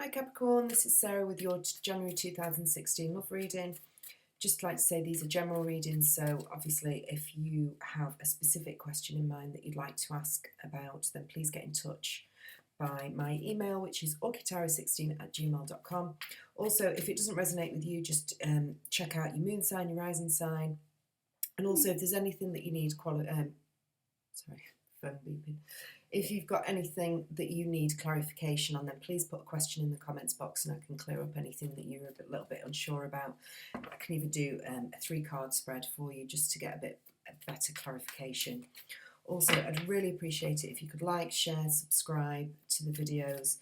Hi Capricorn, this is Sarah with your January 2016 love reading. Just like to say these are general readings, so obviously if you have a specific question in mind that you'd like to ask about, then please get in touch by my email, which is orchidtarot16@gmail.com. Also, if it doesn't resonate with you, just check out your moon sign, your rising sign, and also if there's anything that you need, phone beeping. If you've got anything that you need clarification on, then please put a question in the comments box and I can clear up anything that you're a little bit unsure about. I can even do a 3-card spread for you just to get a better clarification. Also, I'd really appreciate it if you could like, share, subscribe to the videos.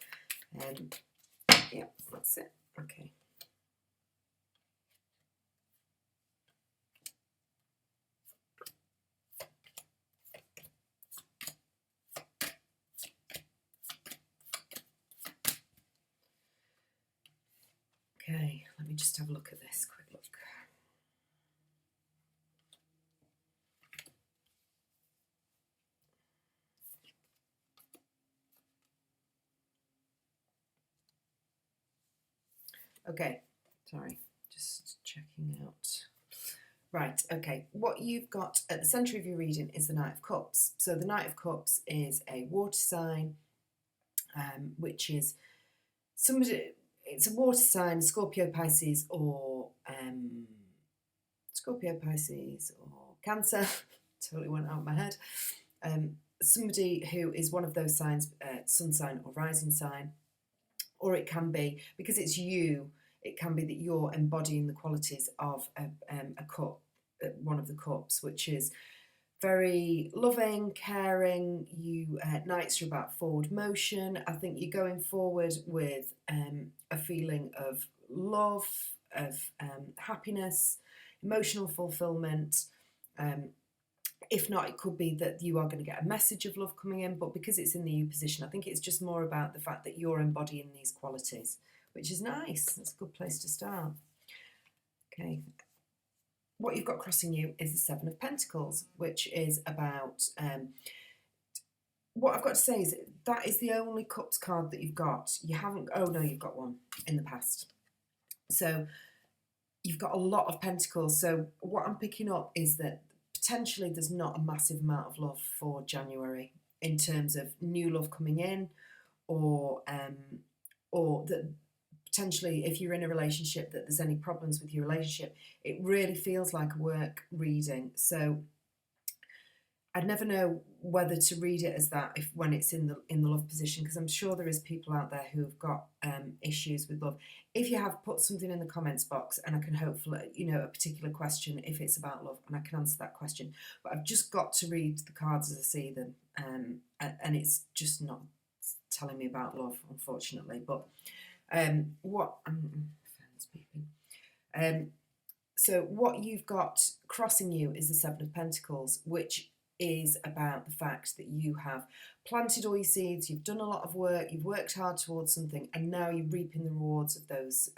Yeah, that's it. Okay. Okay, let me just have a look at this, quick look. Okay, sorry, just checking out. Right, okay, what you've got at the centre of your reading is the Knight of Cups. So the Knight of Cups is a water sign, which is somebody, it's a water sign, Scorpio, Pisces or Cancer, totally went out of my head. Somebody who is one of those signs, sun sign or rising sign, or it can be, because it's you, it can be that you're embodying the qualities of a cup, one of the cups, which is very loving, caring. You Knights are about forward motion. I think you're going forward with a feeling of love, of happiness, emotional fulfillment. If not, it could be that you are going to get a message of love coming in, but because it's in the you position, I think it's just more about the fact that you're embodying these qualities, which is nice. That's a good place to start. Okay. What you've got crossing you is the Seven of Pentacles, which is about, what I've got to say is that is the only Cups card that you've got. You haven't, oh no, you've got one in the past. So you've got a lot of Pentacles. So what I'm picking up is that potentially there's not a massive amount of love for January in terms of new love coming in, or that potentially if you're in a relationship that there's any problems with your relationship. It really feels like a work reading. So I'd never know whether to read it as that when it's in the love position, because I'm sure there is people out there who have got issues with love. If you have, put something in the comments box and I can hopefully, a particular question if it's about love, and I can answer that question. But I've just got to read the cards as I see them, and it's just not telling me about love, unfortunately. But so what you've got crossing you is the Seven of Pentacles, which is about the fact that you have planted all your seeds, you've done a lot of work, you've worked hard towards something, and now you're reaping the rewards of those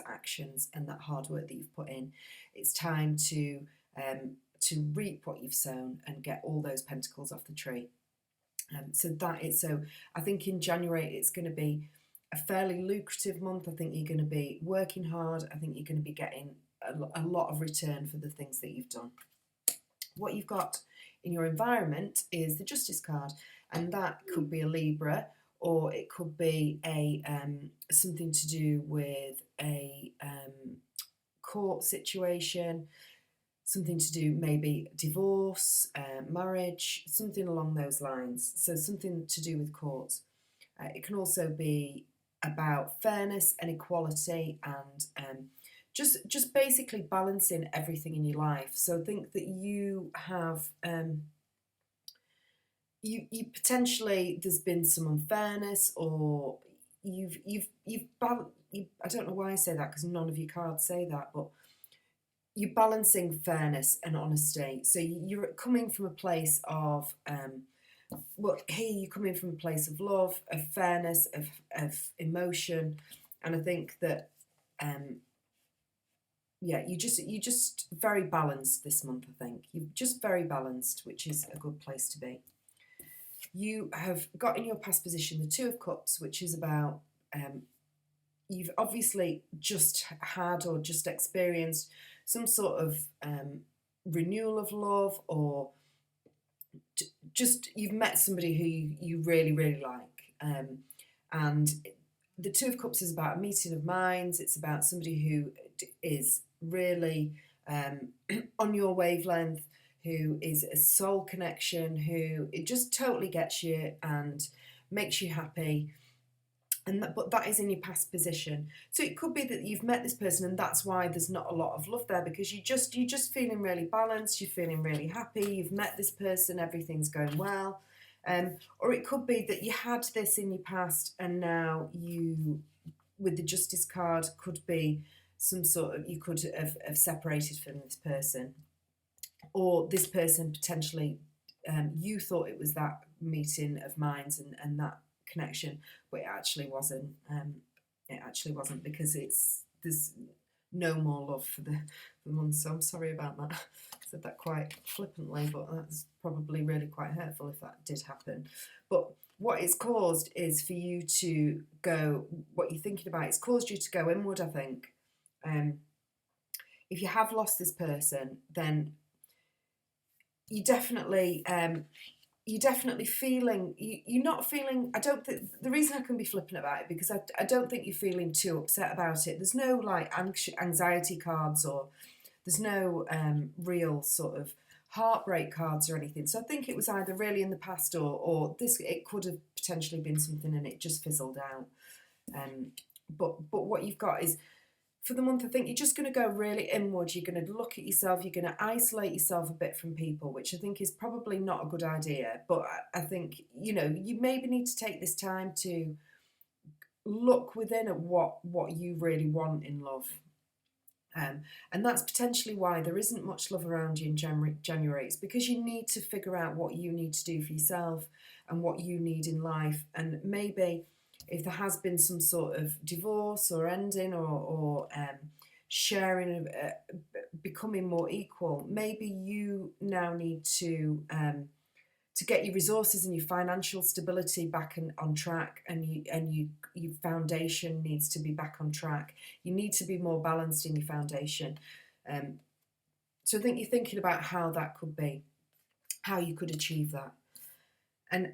actions and that hard work that you've put in. It's time to reap what you've sown and get all those pentacles off the tree. So I think in January it's going to be a fairly lucrative month. I think you're going to be working hard. I think you're going to be getting a lot of return for the things that you've done. What you've got in your environment is the Justice card, and that could be a Libra, or it could be a something to do with a court situation, something to do maybe divorce, marriage, something along those lines. So something to do with courts. It can also be about fairness and equality, and just basically balancing everything in your life. So I think that you have you potentially, there's been some unfairness, or you've I don't know why I say that, because none of your cards say that, but you're balancing fairness and honesty. So you're coming from a place of well, here you're coming from a place of love, of fairness, of emotion, and I think that yeah, you're just very balanced this month. I think you're just very balanced, which is a good place to be. You have got in your past position the Two of Cups, which is about you've obviously just had or just experienced some sort of renewal of love, or just you've met somebody who you really, really like. And the Two of Cups is about a meeting of minds. It's about somebody who is really on your wavelength, who is a soul connection, who it just totally gets you and makes you happy. But that is in your past position. So it could be that you've met this person and that's why there's not a lot of love there, because you're just feeling really balanced, you're feeling really happy, you've met this person, everything's going well. Or it could be that you had this in your past and now you, with the Justice card, could be some sort of, you could have separated from this person. Or this person potentially, you thought it was that meeting of minds and that connection, but it actually wasn't. It actually wasn't, because there's no more love for the month. So I'm sorry about that. I said that quite flippantly, but that's probably really quite hurtful if that did happen. But what it's caused is for you to go, what you're thinking about, it's caused you to go inward, I think. If you have lost this person, then you're definitely feeling, you're not feeling, I don't think, the reason I can be flippant about it, because I don't think you're feeling too upset about it. There's no like anxiety cards, or there's no real sort of heartbreak cards or anything. So I think it was either really in the past, or this, it could have potentially been something and it just fizzled out. But what you've got is, for the month, I think you're just going to go really inward. You're going to look at yourself. You're going to isolate yourself a bit from people, which I think is probably not a good idea. But I think, you maybe need to take this time to look within at what you really want in love. And that's potentially why there isn't much love around you in January. It's because you need to figure out what you need to do for yourself and what you need in life. And maybe if there has been some sort of divorce or ending, or sharing, becoming more equal, maybe you now need to get your resources and your financial stability back on track, and your foundation needs to be back on track. You need to be more balanced in your foundation. So I think you're thinking about how that could be, how you could achieve that. And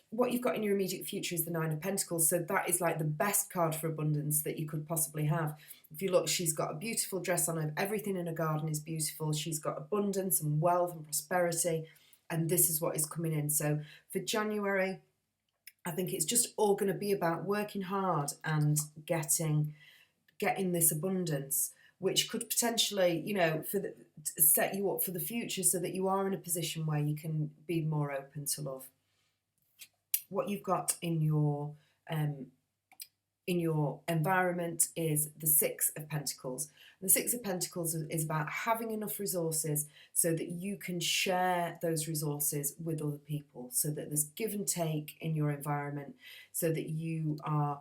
what you've got in your immediate future is the Nine of Pentacles. So that is like the best card for abundance that you could possibly have. If you look, she's got a beautiful dress on. Everything in her garden is beautiful. She's got abundance and wealth and prosperity. And this is what is coming in. So for January, I think it's just all going to be about working hard and getting this abundance, which could potentially, set you up for the future, so that you are in a position where you can be more open to love. What you've got in your environment is the Six of Pentacles. The Six of Pentacles is about having enough resources so that you can share those resources with other people, so that there's give and take in your environment, so that you are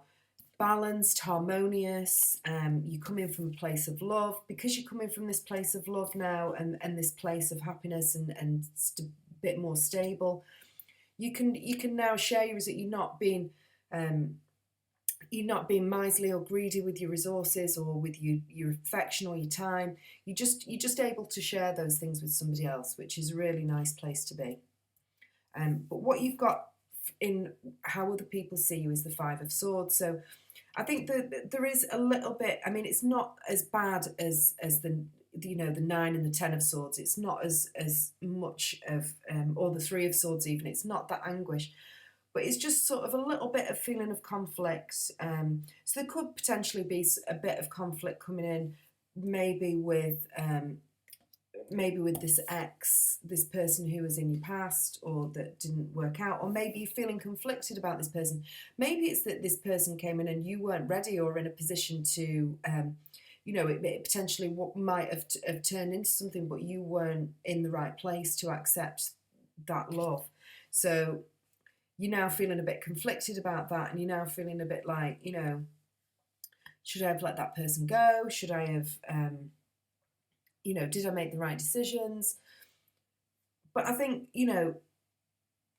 balanced, harmonious. You come in from a place of love, because you're coming from this place of love now, and this place of happiness and a bit more stable. You can now share your resources. You're not being miserly or greedy with your resources, or with your affection or your time. You're just able to share those things with somebody else, which is a really nice place to be. But what you've got in how other people see you is the Five of Swords. So I think that there is a little bit, I mean, it's not as bad as the Nine and the Ten of Swords. It's not as much of, or the Three of Swords even. It's not that anguish, but it's just sort of a little bit of feeling of conflict. So there could potentially be a bit of conflict coming in, maybe with this ex, this person who was in your past, or that didn't work out, or maybe you're feeling conflicted about this person. Maybe it's that this person came in and you weren't ready or in a position to, it potentially might have turned into something, but you weren't in the right place to accept that love. So you're now feeling a bit conflicted about that, and you're now feeling a bit like, should I have let that person go? Should I have, did I make the right decisions? But I think,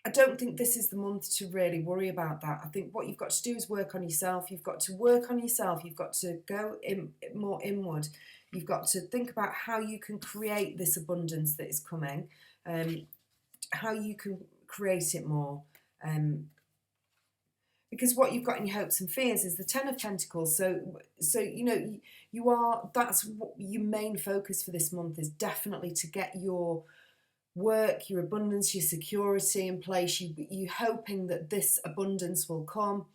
I don't think this is the month to really worry about that. I think what you've got to do is work on yourself. You've got to work on yourself. You've got to go in more inward. You've got to think about how you can create this abundance that is coming, how you can create it more. Because what you've got in your hopes and fears is the Ten of Pentacles. So you know, that's what your main focus for this month is, definitely to get your work, your abundance, your security in place. You hoping that this abundance will come,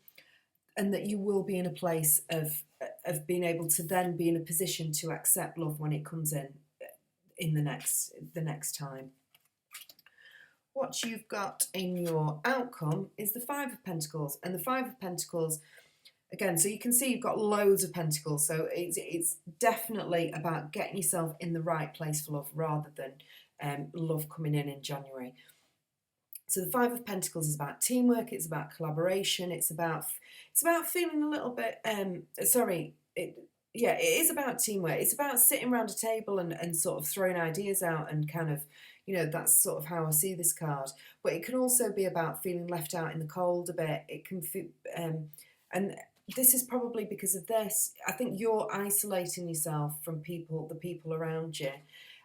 and that you will be in a place of being able to then be in a position to accept love when it comes in the next time. What you've got in your outcome is the Five of Pentacles, and the Five of Pentacles, again, so you can see you've got loads of pentacles, so it's definitely about getting yourself in the right place for love rather than love coming in January. So the Five of Pentacles is about teamwork, it's about collaboration, it's about feeling a little bit, it is about teamwork. It's about sitting around a table and sort of throwing ideas out, and kind of, you know, that's sort of how I see this card. But it can also be about feeling left out in the cold a bit. It can feel, and this is probably because of this. I think you're isolating yourself from the people around you.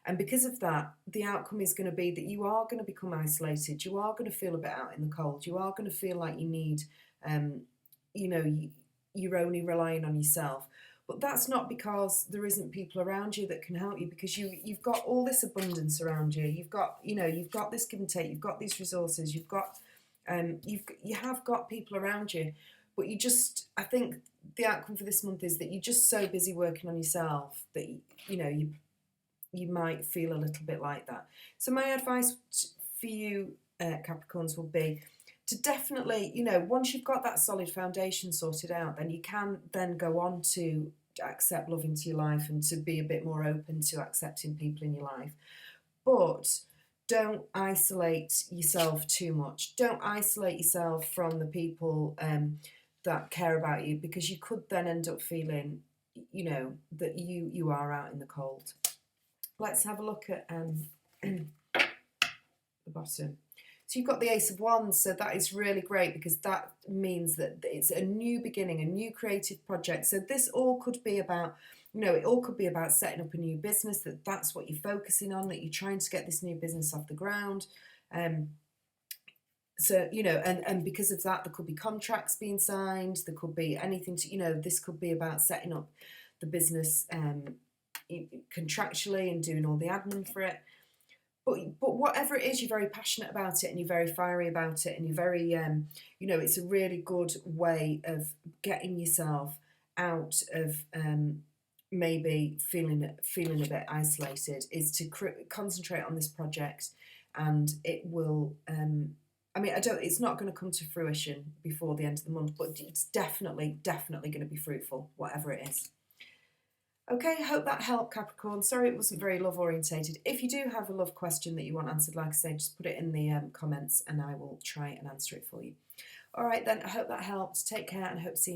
And because of that, the outcome is going to be that you are going to become isolated. You are going to feel a bit out in the cold. You are going to feel like you need, you're only relying on yourself. But that's not because there isn't people around you that can help you, because you've got all this abundance around you. You've got this give and take. You've got these resources. You have got people around you. But I think the outcome for this month is that you're just so busy working on yourself that you might feel a little bit like that. So my advice for you, Capricorns, will be to definitely, once you've got that solid foundation sorted out, then you can then go on to accept love into your life and to be a bit more open to accepting people in your life. But don't isolate yourself too much. Don't isolate yourself from the people that care about you, because you could then end up feeling, that you are out in the cold. Let's have a look at the bottom. So you've got the Ace of Wands, so that is really great, because that means that it's a new beginning, a new creative project. So this all could be about, it all could be about setting up a new business, that's what you're focusing on, that you're trying to get this new business off the ground. So, and because of that, there could be contracts being signed, there could be anything this could be about setting up the business contractually and doing all the admin for it. But whatever it is, you're very passionate about it and you're very fiery about it, and you're very, it's a really good way of getting yourself out of maybe feeling a bit isolated, is to concentrate on this project, and it will, it's not going to come to fruition before the end of the month, but it's definitely going to be fruitful, whatever it is. Okay, hope that helped, Capricorn. Sorry it wasn't very love orientated. If you do have a love question that you want answered, like I say, just put it in the comments and I will try and answer it for you. All right then, I hope that helped. Take care and I hope to see you